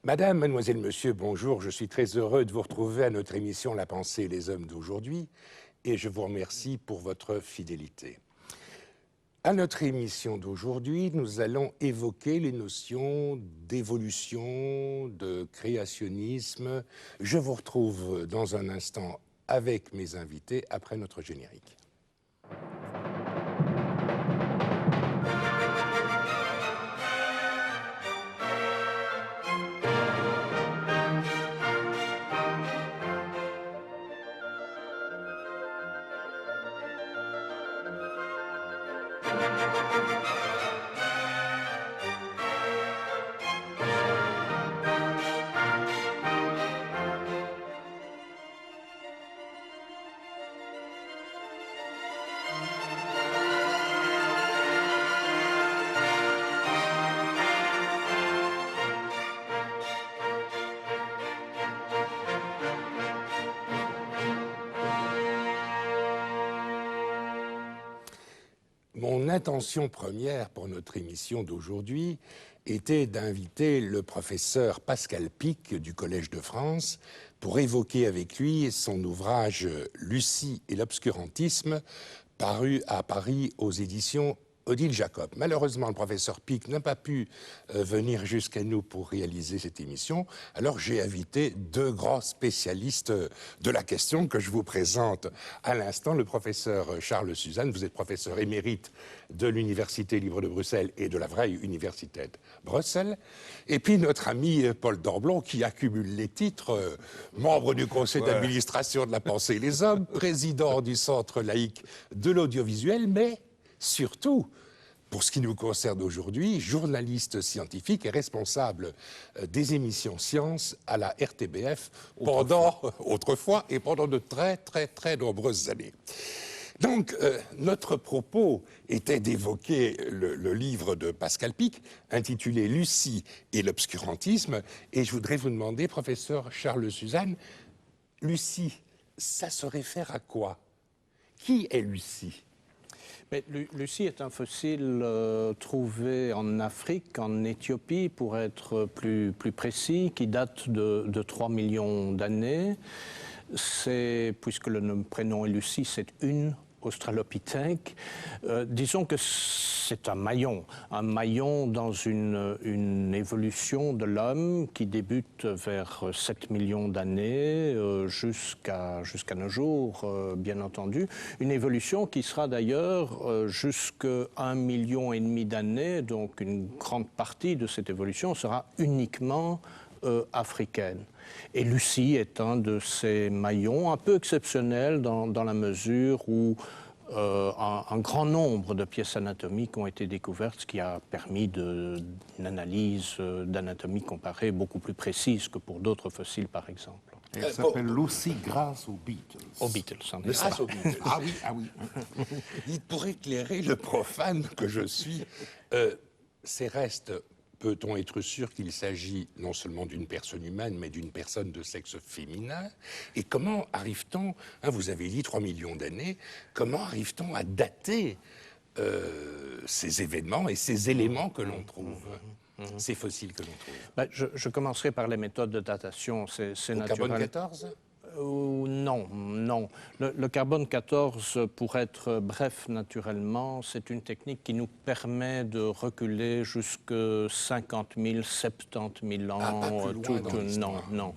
Madame, mademoiselle, monsieur, bonjour. Je suis très heureux de vous retrouver à notre émission La pensée et les hommes d'aujourd'hui et je vous remercie pour votre fidélité. À notre émission d'aujourd'hui, nous allons évoquer les notions d'évolution, de créationnisme. Je vous retrouve dans un instant avec mes invités après notre générique. Mon intention première pour notre émission d'aujourd'hui était d'inviter le professeur Pascal Pic du Collège de France pour évoquer avec lui son ouvrage « Lucie et l'obscurantisme » paru à Paris aux éditions Odile Jacob. Malheureusement, le professeur Pic n'a pas pu venir jusqu'à nous pour réaliser cette émission. Alors j'ai invité deux grands spécialistes de la question que je vous présente à l'instant. Le professeur Charles Suzanne, vous êtes professeur émérite de l'Université libre de Bruxelles et de la vraie Université de Bruxelles. Et puis notre ami Paul Dorblon qui accumule les titres, membre du conseil d'administration de La pensée et les hommes, président du Centre laïque de l'audiovisuel, mais surtout, pour ce qui nous concerne aujourd'hui, journaliste scientifique et responsable des émissions Sciences à la RTBF autrefois et pendant de très nombreuses années. Donc, notre propos était d'évoquer le livre de Pascal Pic, intitulé « Lucie et l'obscurantisme », et je voudrais vous demander, professeur Charles Suzanne, Lucie, ça se réfère à quoi? Qui est Lucie? Mais Lucie est un fossile trouvé en Afrique, en Éthiopie, pour être plus précis, qui date de 3 millions d'années. Puisque le prénom est Lucie, c'est une australopithèque. Disons que c'est un maillon dans une évolution de l'homme qui débute vers 7 millions d'années jusqu'à nos jours, bien entendu. Une évolution qui sera d'ailleurs jusqu'à 1,5 million d'années, donc une grande partie de cette évolution sera uniquement africaine. Et Lucie est un de ces maillons un peu exceptionnels dans la mesure où un grand nombre de pièces anatomiques ont été découvertes, ce qui a permis une analyse d'anatomie comparée beaucoup plus précise que pour d'autres fossiles, par exemple. Elle s'appelle Lucie grâce aux Beatles. Aux Beatles, en effet. Grâce aux Beatles. Ah oui. Pour éclairer le profane que je suis, ces restes, peut-on être sûr qu'il s'agit non seulement d'une personne humaine, mais d'une personne de sexe féminin? Et comment arrive-t-on, vous avez dit 3 millions d'années, comment arrive-t-on à dater ces événements et ces éléments que l'on trouve, ces fossiles que l'on trouve? Je commencerai par les méthodes de datation. C'est naturel. Carbone 14 Non. Le carbone 14, pour être bref naturellement, c'est une technique qui nous permet de reculer jusqu'à 50 000, 70 000 ans. Pas plus loin Non.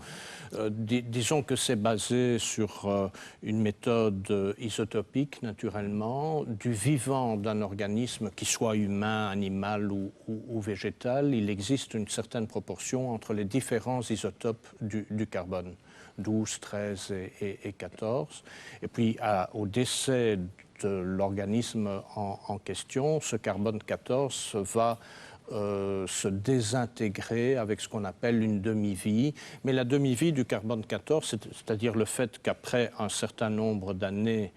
Disons que c'est basé sur une méthode isotopique naturellement, du vivant d'un organisme, qui soit humain, animal ou végétal. Il existe une certaine proportion entre les différents isotopes du carbone. 12, 13 et 14. Et puis, au décès de l'organisme en question, ce carbone 14 va se désintégrer avec ce qu'on appelle une demi-vie. Mais la demi-vie du carbone 14, c'est-à-dire le fait qu'après un certain nombre d'années,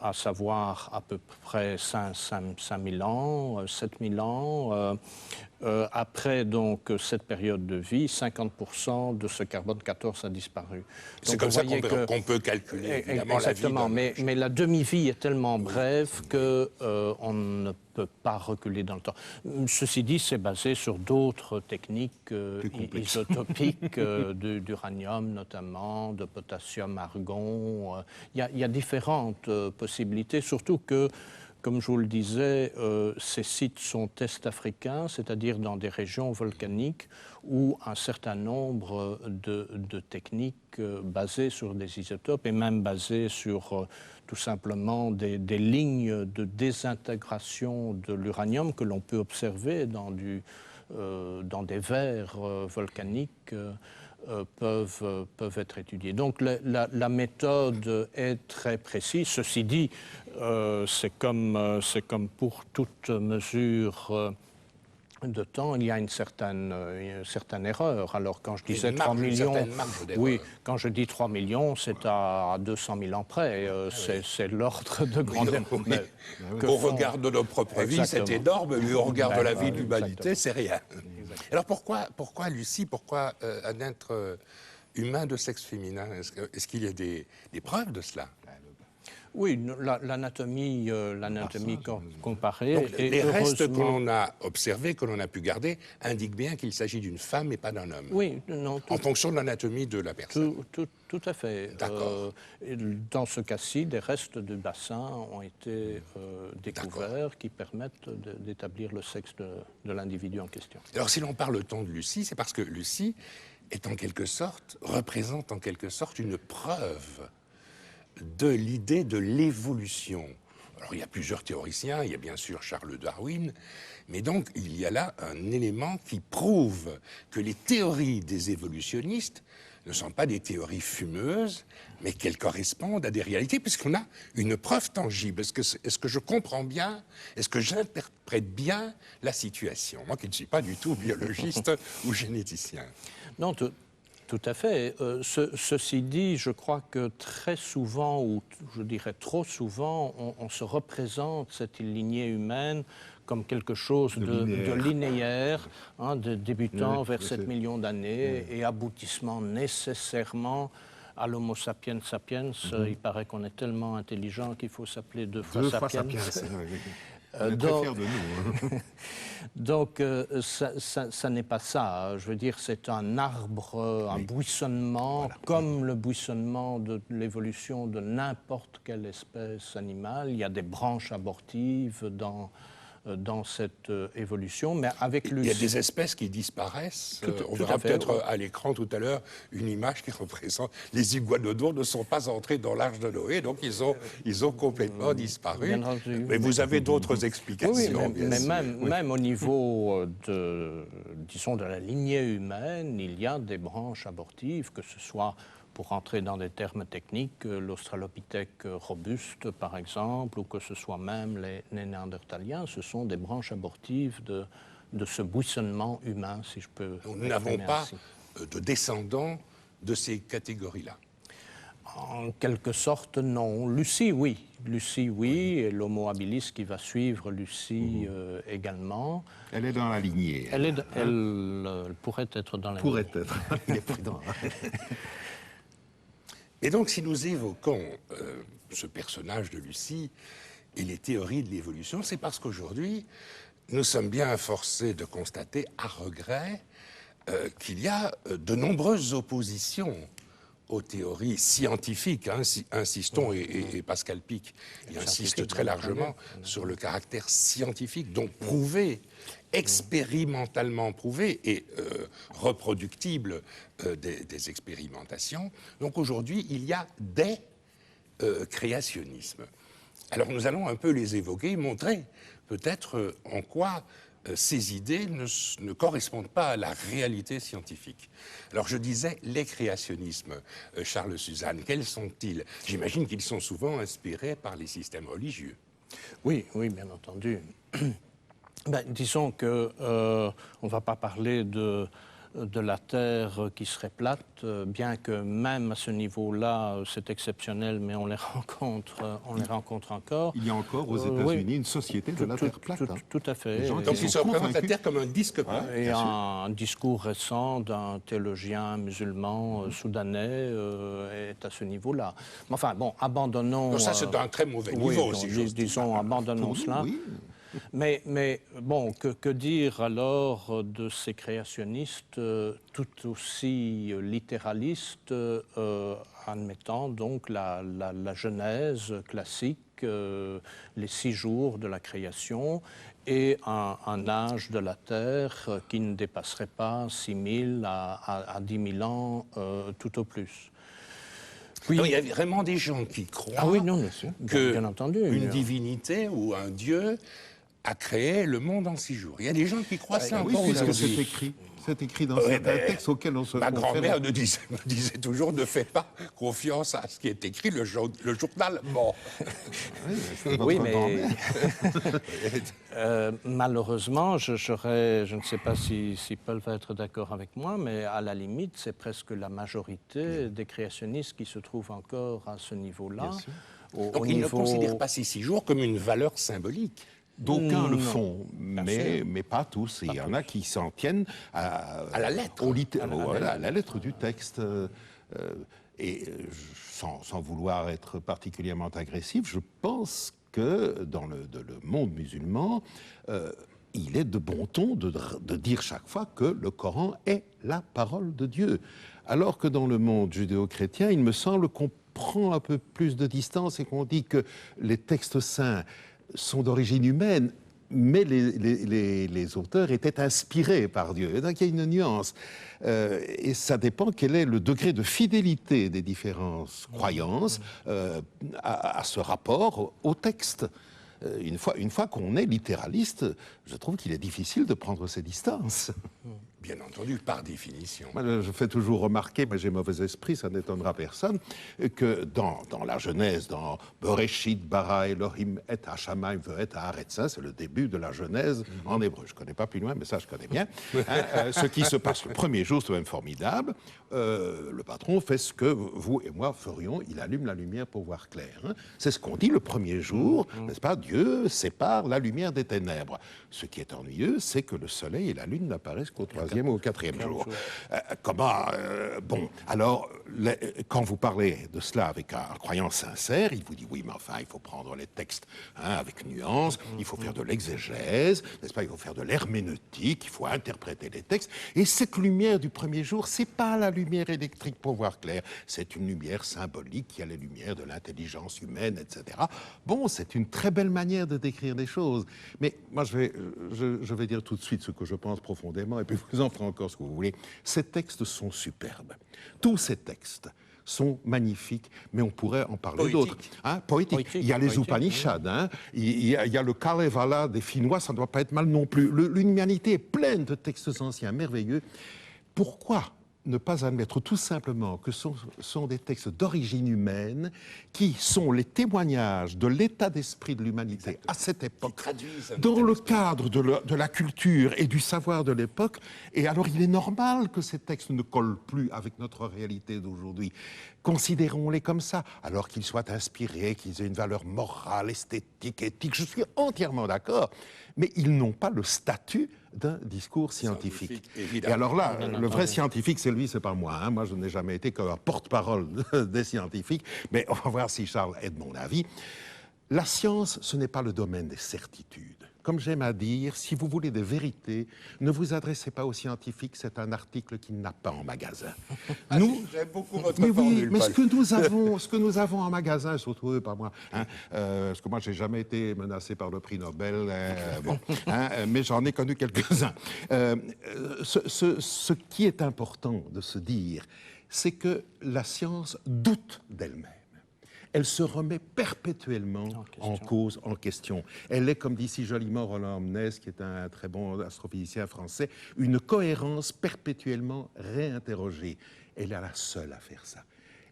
à savoir à peu près 5 000 ans, 7 000 ans, Après donc cette période de vie, 50% de ce carbone 14 a disparu. C'est comme ça qu'on peut calculer évidemment exactement, la vie. Mais la demi-vie est tellement brève qu'on ne peut pas reculer dans le temps. Ceci dit, c'est basé sur d'autres techniques isotopiques, d'uranium notamment, de potassium, argon. Il y a différentes possibilités, surtout que, comme je vous le disais, ces sites sont est-africains, c'est-à-dire dans des régions volcaniques où un certain nombre de techniques basées sur des isotopes et même basées sur tout simplement des lignes de désintégration de l'uranium que l'on peut observer dans des verres volcaniques peuvent être étudiés. Donc la méthode est très précise. Ceci dit, c'est comme pour toute mesure de temps, il y a une certaine erreur. Alors quand je disais 3 millions, oui, quand je dis 3 millions, c'est à 200 000 ans près. C'est l'ordre de grandeur. Au regard de nos propres vies, c'est énorme, mais au regard de la vie de l'humanité, c'est rien. Alors pourquoi Lucie, pourquoi un être humain de sexe féminin? Est-ce qu'il y a des preuves de cela? Oui, l'anatomie comparée. Donc, les restes que l'on a observés, que l'on a pu garder, indiquent bien qu'il s'agit d'une femme et pas d'un homme. Oui, non. En fonction de l'anatomie de la personne. Tout à fait. D'accord. Dans ce cas-ci, des restes du bassin ont été découverts qui permettent d'établir le sexe de l'individu en question. Alors, si l'on parle tant de Lucie, c'est parce que Lucie représente en quelque sorte une preuve de l'idée de l'évolution. Alors il y a plusieurs théoriciens, il y a bien sûr Charles Darwin, mais donc il y a là un élément qui prouve que les théories des évolutionnistes ne sont pas des théories fumeuses, mais qu'elles correspondent à des réalités, puisqu'on a une preuve tangible. Est-ce que je comprends bien, est-ce que j'interprète bien la situation? Moi qui ne suis pas du tout biologiste ou généticien. Non, tout à fait. Ceci dit, je crois que très souvent, ou je dirais trop souvent, on se représente cette lignée humaine comme quelque chose de linéaire, débutant vers 7 millions d'années et aboutissement nécessairement à l'Homo sapiens sapiens. Il paraît qu'on est tellement intelligent qu'il faut s'appeler deux fois sapiens. On est très fiers de nous. Donc, ça n'est pas ça. Je veux dire, c'est un arbre, un buissonnement, comme le buissonnement de l'évolution de n'importe quelle espèce animale. Il y a des branches abortives dans cette évolution, mais avec Lucie... Il y a des espèces qui disparaissent. On verra peut-être à l'écran tout à l'heure une image qui représente... Les iguanodons ne sont pas entrés dans l'Arche de Noé, donc ils ont complètement disparu. Bien entendu. Mais vous avez d'autres explications, oui, mais même au niveau disons, de la lignée humaine, il y a des branches abortives, que ce soit... Pour entrer dans des termes techniques, l'Australopithèque robuste, par exemple, ou que ce soit même les Néandertaliens, ce sont des branches abortives de ce buissonnement humain, si je peux. Nous n'avons pas de descendants de ces catégories-là. En quelque sorte, non. Lucie, oui. Lucie, oui, et l'Homo habilis qui va suivre Lucie également. Elle est dans la lignée. Elle pourrait être dans la lignée. Pourrait être. Il est prudent. Et donc, si nous évoquons ce personnage de Lucie et les théories de l'évolution, c'est parce qu'aujourd'hui, nous sommes bien forcés de constater, à regret, qu'il y a de nombreuses oppositions aux théories scientifiques. Insistons, et Pascal Pic y insiste très largement sur le caractère scientifique, donc prouvé, expérimentalement prouvé et reproductible des expérimentations. Donc aujourd'hui, il y a des créationnismes. Alors nous allons un peu les évoquer, montrer peut-être en quoi ces idées ne correspondent pas à la réalité scientifique. Alors je disais, les créationnismes, Charles Suzanne, quels sont-ils? J'imagine qu'ils sont souvent inspirés par les systèmes religieux. Oui, bien entendu. Disons qu'on ne va pas parler de de la Terre qui serait plate, bien que même à ce niveau-là, c'est exceptionnel, mais on les rencontre encore. Il y a encore aux États-Unis une société de la Terre plate. Tout à fait. Donc ils se représentent la Terre comme un disque plat. Et un discours récent d'un théologien musulman soudanais est à ce niveau-là. Mais enfin, bon, abandonnons... Donc ça, c'est d'un très mauvais niveau, donc, si j'ose dire. disons, abandonnons cela. Oui. Mais bon, que dire alors de ces créationnistes tout aussi littéralistes, admettant donc la Genèse classique, les 6 jours de la création et un âge de la Terre qui ne dépasserait pas 6 000 à 10 000 ans tout au plus. Puis, il y a vraiment des gens qui croient bien entendu, une divinité ou un dieu a créé le monde en 6 jours. Il y a des gens qui croient ça Oui, encore puisque aujourd'hui. c'est écrit dans certains textes auxquels on se Ma confère. grand-mère me disait toujours, ne fais pas confiance à ce qui est écrit, le journal mort. Oui, mais malheureusement, je ne sais pas si Paul va être d'accord avec moi, mais à la limite, c'est presque la majorité des créationnistes qui se trouvent encore à ce niveau-là. Donc ils ne considèrent pas ces 6 jours comme une valeur symbolique. D'aucuns le font, mais pas tous. Et il y en a qui s'en tiennent à la lettre. À la lettre du texte. Sans vouloir être particulièrement agressif, je pense que dans le monde musulman, il est de bon ton de dire chaque fois que le Coran est la parole de Dieu. Alors que dans le monde judéo-chrétien, il me semble qu'on prend un peu plus de distance et qu'on dit que les textes saints sont d'origine humaine, mais les auteurs étaient inspirés par Dieu. Et donc il y a une nuance. Et ça dépend quel est le degré de fidélité des différentes croyances à ce rapport au texte. Une fois qu'on est littéraliste, je trouve qu'il est difficile de prendre ses distances. Bien entendu, par définition. Moi, je fais toujours remarquer, mais j'ai mauvais esprit, ça n'étonnera personne, que dans la Genèse, dans Bereshit, bara Elohim et Hashamayim ve'et haaretz, c'est le début de la Genèse en hébreu. Je ne connais pas plus loin, mais ça, je connais bien. Ce qui se passe le premier jour, c'est même formidable. Le patron fait ce que vous et moi ferions, il allume la lumière pour voir clair. C'est ce qu'on dit le premier jour, n'est-ce pas? Dieu sépare la lumière des ténèbres. Ce qui est ennuyeux, c'est que le soleil et la lune n'apparaissent qu'au 3e ou au 4e jour. Bon, alors, quand vous parlez de cela avec un croyant sincère, il vous dit oui, mais enfin, il faut prendre les textes avec nuance, il faut faire de l'exégèse, n'est-ce pas? Il faut faire de l'herméneutique, il faut interpréter les textes. Et cette lumière du premier jour, c'est pas la lumière électrique pour voir clair, c'est une lumière symbolique qui a les lumières de l'intelligence humaine, etc. Bon, c'est une très belle manière de décrire les choses. Mais moi, je vais dire tout de suite ce que je pense profondément, et puis vous en ferez encore ce que vous voulez. Ces textes sont superbes. Tous ces textes sont magnifiques, mais on pourrait en parler d'autres. Poétique. Il y a les Upanishads, il y a le Kalevala des Finnois, ça ne doit pas être mal non plus. L'humanité est pleine de textes anciens merveilleux. Pourquoi ne pas admettre tout simplement que ce sont des textes d'origine humaine qui sont les témoignages de l'état d'esprit de l'humanité à cette époque, dans le cadre de la culture et du savoir de l'époque. Et alors il est normal que ces textes ne collent plus avec notre réalité d'aujourd'hui. Considérons-les comme ça, alors qu'ils soient inspirés, qu'ils aient une valeur morale, esthétique, éthique. Je suis entièrement d'accord, mais ils n'ont pas le statut d'un discours scientifique. Et alors là, le vrai scientifique, c'est lui, c'est pas moi. Moi, je n'ai jamais été qu'un porte-parole des scientifiques, mais on va voir si Charles est de mon avis. La science, ce n'est pas le domaine des certitudes. Comme j'aime à dire, si vous voulez des vérités, ne vous adressez pas aux scientifiques, c'est un article qu'il n'a pas en magasin. J'aime beaucoup votre formule, mais ce que nous avons en magasin, surtout eux, pas moi, parce que moi, j'ai jamais été menacé par le prix Nobel, mais j'en ai connu quelques-uns. Ce qui est important de se dire, c'est que la science doute d'elle-même. Elle se remet perpétuellement en cause, en question. Elle est, comme dit si joliment Roland Omnes, qui est un très bon astrophysicien français, une cohérence perpétuellement réinterrogée. Elle est la seule à faire ça.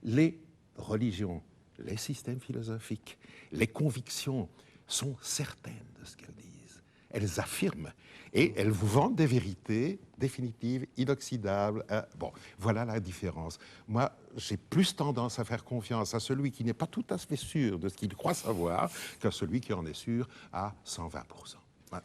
Les religions, les systèmes philosophiques, les convictions sont certaines de ce qu'elles disent. Elles affirment. Et elles vous vendent des vérités définitives, inoxydables. Bon, voilà la différence. Moi, j'ai plus tendance à faire confiance à celui qui n'est pas tout à fait sûr de ce qu'il croit savoir qu'à celui qui en est sûr à 120%.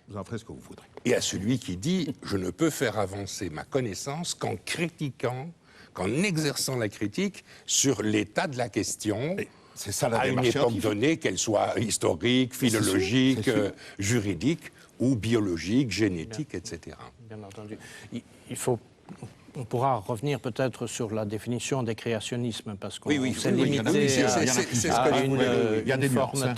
Vous en ferez ce que vous voudrez. Et à celui qui dit « je ne peux faire avancer ma connaissance qu'en critiquant, qu'en exerçant la critique sur l'état de la question ». C'est ça la à une démarche époque scientifique. donnée, qu'elle soit historique, philologique, c'est sûr. juridique ou biologique, génétique, etc. Bien entendu. On pourra revenir peut-être sur la définition des créationnismes, parce qu'on s'est limité à une forme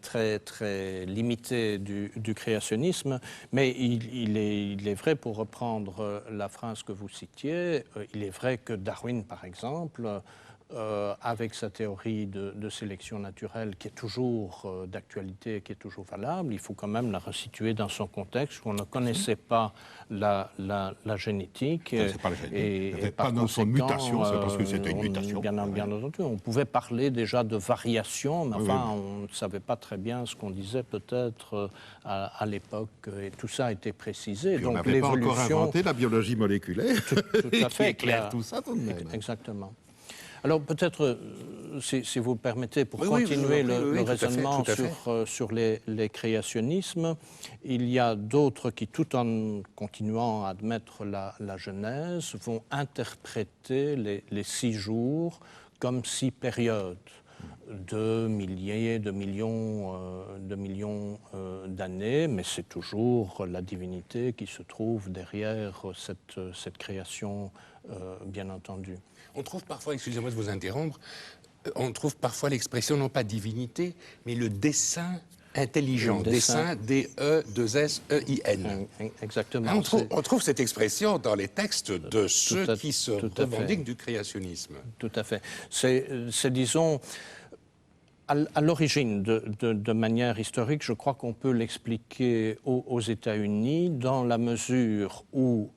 très limitée du créationnisme. Mais il est vrai, pour reprendre la phrase que vous citiez, il est vrai que Darwin, par exemple, avec sa théorie de sélection naturelle qui est toujours d'actualité, qui est toujours valable, il faut quand même la resituer dans son contexte où on ne connaissait pas la génétique. C'est pas la génétique. Et il n'y avait pas dans son mutation, c'est parce que c'était une mutation. Bien entendu, on pouvait parler déjà de variation, mais enfin, on ne savait pas très bien ce qu'on disait peut-être à l'époque, et tout ça a été précisé. Puis donc on n'avait pas encore inventé la biologie moléculaire, tout à fait, qui éclaire tout ça tout de même. Exactement. Alors peut-être, si vous le permettez, pour continuer le raisonnement sur les créationnismes, il y a d'autres qui, tout en continuant à admettre la Genèse, vont interpréter les 6 jours comme 6 périodes de milliers, de millions d'années, mais c'est toujours la divinité qui se trouve derrière cette création, bien entendu. On trouve parfois, excusez-moi de vous interrompre, on trouve parfois l'expression non pas divinité, mais le dessein intelligent. Dessein, D-E-2-S-E-I-N. Exactement. Hein, on trouve cette expression dans les textes de ceux qui se revendiquent du créationnisme. Tout à fait. C'est disons, à l'origine, de manière historique, je crois qu'on peut l'expliquer aux États-Unis dans la mesure où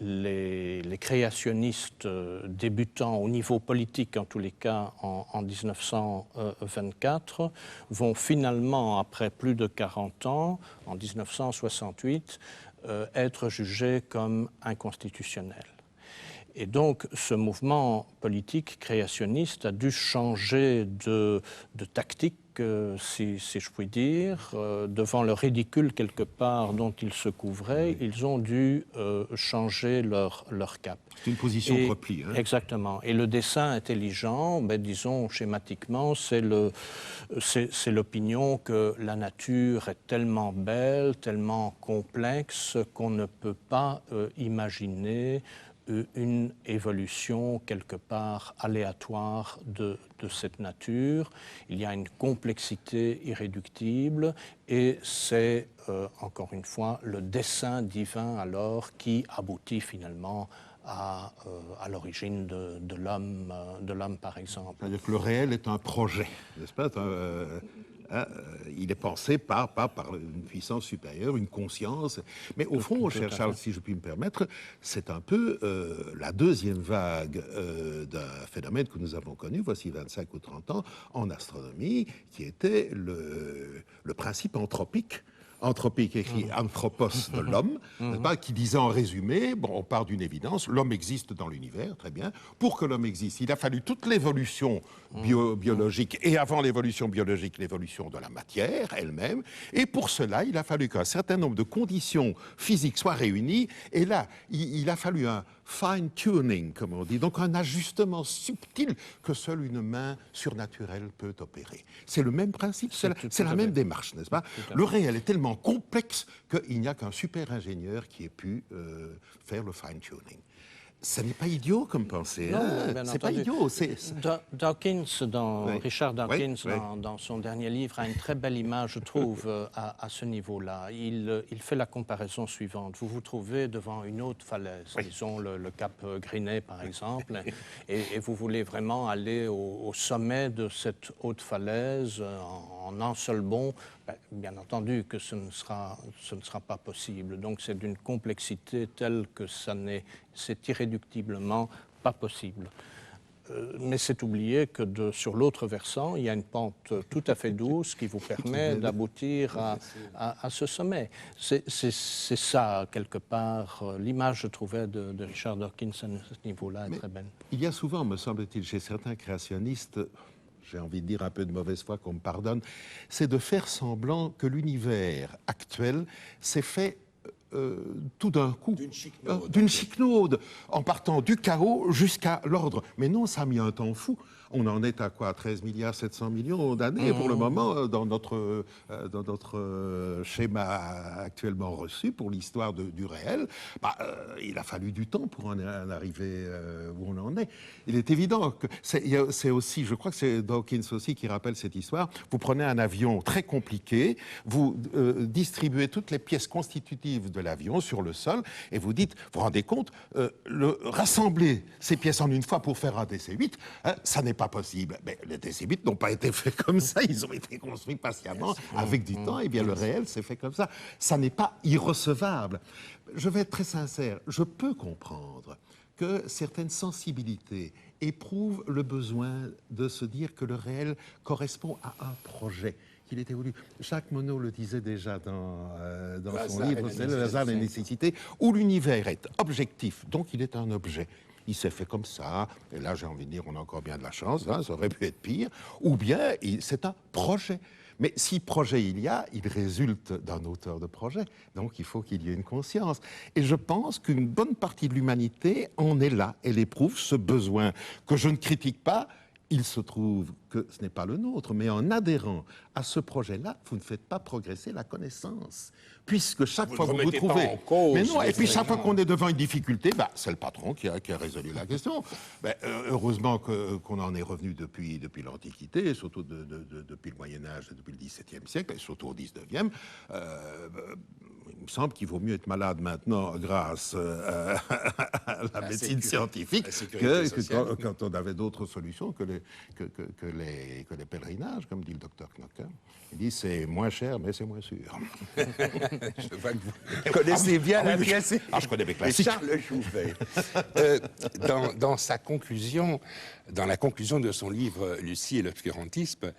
les créationnistes débutants au niveau politique, en tous les cas en 1924, vont finalement, après plus de 40 ans, en 1968, être jugés comme inconstitutionnels. Et donc, ce mouvement politique créationniste a dû changer de tactique, si je puis dire. Devant le ridicule, quelque part, dont ils se couvraient, ils ont dû changer leur cap. C'est une position de repli. Hein. Exactement. Et le dessein intelligent, disons schématiquement, c'est l'opinion que la nature est tellement belle, tellement complexe, qu'on ne peut pas imaginer une évolution quelque part aléatoire de cette nature. Il y a une complexité irréductible et c'est, encore une fois, le dessein divin alors qui aboutit finalement à l'origine de l'homme, par exemple. C'est-à-dire que le réel est un projet, n'est-ce pas ? Il est pensé par une puissance supérieure, une conscience. Mais au fond, cher Charles, si je puis me permettre, c'est un peu la deuxième vague d'un phénomène que nous avons connu, voici 25 ou 30 ans, en astronomie, qui était le principe anthropique. Anthropique écrit anthropos de l'homme, qui disait en résumé, on part d'une évidence, l'homme existe dans l'univers, très bien. Pour que l'homme existe, il a fallu toute l'évolution biologique, et avant l'évolution biologique, l'évolution de la matière elle-même, et pour cela, il a fallu qu'un certain nombre de conditions physiques soient réunies, et là, il a fallu un fine-tuning, comme on dit, donc un ajustement subtil que seule une main surnaturelle peut opérer. C'est le même principe, c'est la même démarche, n'est-ce pas ? Le réel est tellement complexe qu'il n'y a qu'un super ingénieur qui ait pu faire le fine-tuning. Ce n'est pas idiot comme pensée. Non, c'est pas idiot. Dawkins, Richard Dawkins, dans son dernier livre, a une très belle image, je trouve, à ce niveau-là. Il fait la comparaison suivante. Vous vous trouvez devant une haute falaise, disons le cap Grinet, par exemple, et vous voulez vraiment aller au sommet de cette haute falaise en un seul bond. Bien entendu que ce ne sera pas possible. Donc c'est d'une complexité telle que c'est irréductiblement pas possible. Mais c'est oublier que sur l'autre versant, il y a une pente tout à fait douce qui vous permet d'aboutir à ce sommet. C'est ça, quelque part, l'image, je trouvais, de Richard Dawkins à ce niveau-là est très belle. Il y a souvent, me semble-t-il, chez certains créationnistes, j'ai envie de dire un peu de mauvaise foi qu'on me pardonne, c'est de faire semblant que l'univers actuel s'est fait tout d'un coup, d'une chiquenaude, en partant du chaos jusqu'à l'ordre. Mais non, ça a mis un temps fou. On en est à quoi? 13 milliards 700 millions d'années pour le moment dans notre schéma actuellement reçu pour l'histoire du réel. Il a fallu du temps pour en arriver où on en est. Il est évident que c'est aussi, je crois que c'est Dawkins aussi qui rappelle cette histoire. Vous prenez un avion très compliqué, vous distribuez toutes les pièces constitutives de l'avion sur le sol et vous dites, vous vous rendez compte, rassembler ces pièces en une fois pour faire un DC-8, ça n'est pas possible. Mais les DC-8 n'ont pas été faits comme ça, ils ont été construits patiemment avec du temps, et bien le réel s'est fait comme ça. Ça n'est pas irrecevable. Je vais être très sincère, je peux comprendre que certaines sensibilités éprouvent le besoin de se dire que le réel correspond à un projet qu'il était voulu. Jacques Monod le disait déjà dans son livre, c'est le hasard des nécessités, où l'univers est objectif, donc il est un objet. Il s'est fait comme ça, et là j'ai envie de dire, on a encore bien de la chance, ça aurait pu être pire, ou bien c'est un projet. Mais si projet il résulte d'un auteur de projet, donc il faut qu'il y ait une conscience. Et je pense qu'une bonne partie de l'humanité en est là, elle éprouve ce besoin que je ne critique pas. Il se trouve que ce n'est pas le nôtre, mais en adhérant à ce projet-là, vous ne faites pas progresser la connaissance. Puisque chaque fois que vous vous trouvez... En cause, mais non, et puis chaque fois qu'on est devant une difficulté, c'est le patron qui a résolu la question. Heureusement qu'on en est revenu depuis l'Antiquité, et surtout depuis le Moyen-Âge, depuis le XVIIe siècle, et surtout au XIXe. Il me semble qu'il vaut mieux être malade maintenant grâce à la médecine scientifique que quand on avait d'autres solutions que les pèlerinages, comme dit le docteur Knocker. Il dit c'est moins cher, mais c'est moins sûr. Je vois que vous connaissez bien la pièce. Je connais mes classiques. Charles Jouvet, dans sa conclusion, dans la conclusion de son livre Lucie et l'obscurantisme,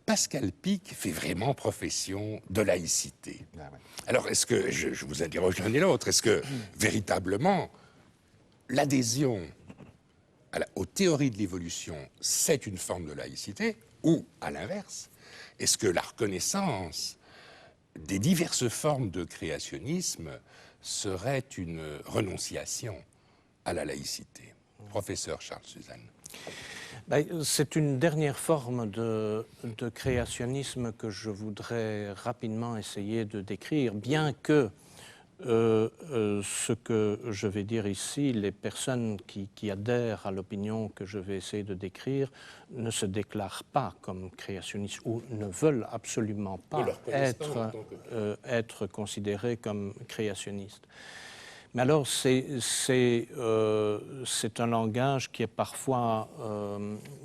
Pascal Pic fait vraiment profession de laïcité. Ah ouais. Alors, est-ce que, je vous interroge l'un et l'autre, est-ce que véritablement l'adhésion aux théories de l'évolution, c'est une forme de laïcité, ou à l'inverse, est-ce que la reconnaissance des diverses formes de créationnisme serait une renonciation à la laïcité? Professeur Charles Suzanne. C'est une dernière forme de créationnisme que je voudrais rapidement essayer de décrire, bien que ce que je vais dire ici, les personnes qui adhèrent à l'opinion que je vais essayer de décrire ne se déclarent pas comme créationnistes ou ne veulent absolument pas être considérées comme créationnistes. Mais alors, c'est un langage qui est parfois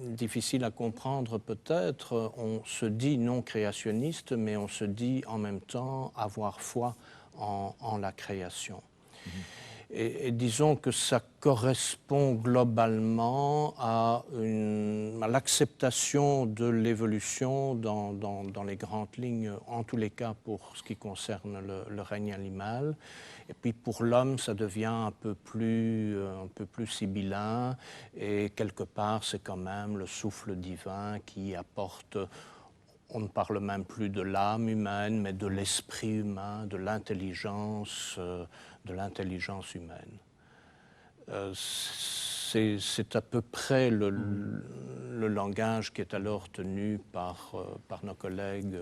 difficile à comprendre peut-être. On se dit non créationniste, mais on se dit en même temps avoir foi en la création. Et disons que ça correspond globalement à l'acceptation de l'évolution dans les grandes lignes, en tous les cas pour ce qui concerne le règne animal. Et puis pour l'homme, ça devient un peu plus sibyllin, et quelque part, c'est quand même le souffle divin qui apporte, on ne parle même plus de l'âme humaine, mais de l'esprit humain, de l'intelligence humaine. C'est à peu près le langage qui est alors tenu par nos collègues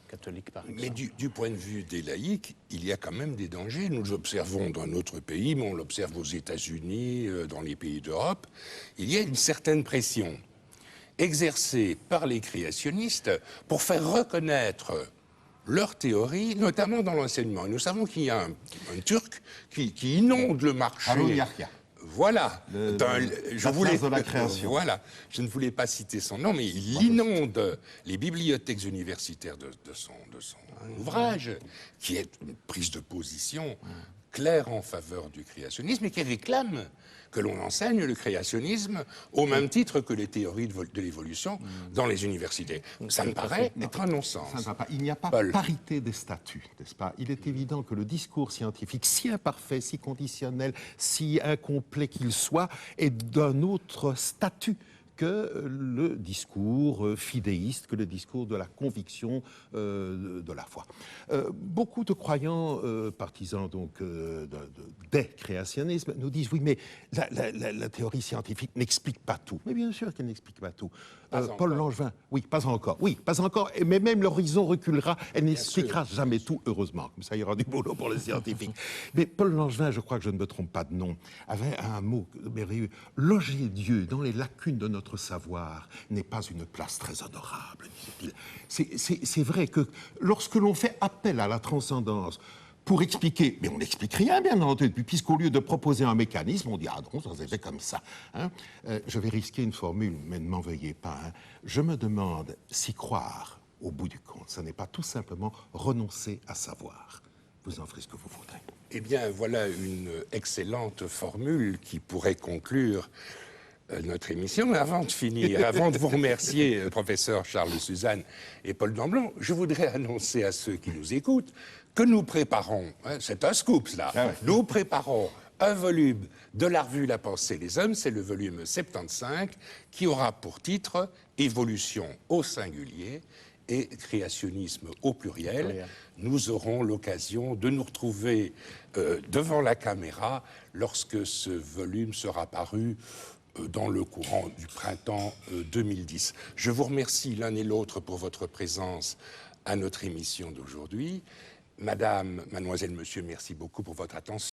catholiques, par exemple. Mais du point de vue des laïcs, il y a quand même des dangers. Nous l'observons dans notre pays, mais on l'observe aux États-Unis, dans les pays d'Europe. Il y a une certaine pression exercée par les créationnistes pour faire reconnaître leur théorie, notamment dans l'enseignement. Et nous savons qu'il y a un Turc qui inonde le marché. Voilà. De la création. Voilà. Je ne voulais pas citer son nom, mais il inonde les bibliothèques universitaires de son ouvrage, qui est une prise de position claire en faveur du créationnisme et qui réclame que l'on enseigne le créationnisme au même titre que les théories de l'évolution dans les universités. Ça me paraît être un non-sens. Ça ne va pas. Il n'y a pas Paul. parité des statuts, n'est-ce pas? Il est évident que le discours scientifique, si imparfait, si conditionnel, si incomplet qu'il soit, est d'un autre statut que le discours fidéiste, que le discours de la conviction de la foi. Beaucoup de croyants partisans donc des créationnismes nous disent oui, mais la théorie scientifique n'explique pas tout. Mais bien sûr qu'elle n'explique pas tout. Paul Langevin, oui, pas encore, mais même l'horizon reculera, elle n'expliquera jamais tout, heureusement, comme ça il y aura du boulot pour les scientifiques. Mais Paul Langevin, je crois que je ne me trompe pas de nom, avait un mot merveilleux. Loger Dieu dans les lacunes de notre savoir n'est pas une place très honorable, disait-il. C'est vrai que lorsque l'on fait appel à la transcendance pour expliquer, mais on n'explique rien, bien entendu, puisqu'au lieu de proposer un mécanisme, on dit « Ah non, ça s'est fait comme ça hein ». Je vais risquer une formule, mais ne m'en veuillez pas. Hein. Je me demande si croire, au bout du compte, ce n'est pas tout simplement renoncer à savoir. Vous en ferez ce que vous voudrez. Eh bien, voilà une excellente formule qui pourrait conclure notre émission. Avant de finir, avant de vous remercier, professeur Charles Suzanne et Paul Damblon, je voudrais annoncer à ceux qui nous écoutent que nous préparons, hein, c'est un scoop cela, nous préparons un volume de la revue La Pensée des Hommes, c'est le volume 75, qui aura pour titre « Évolution au singulier » et créationnisme au pluriel. Nous aurons l'occasion de nous retrouver devant la caméra lorsque ce volume sera paru dans le courant du printemps 2010. Je vous remercie l'un et l'autre pour votre présence à notre émission d'aujourd'hui. Madame, mademoiselle, monsieur, merci beaucoup pour votre attention.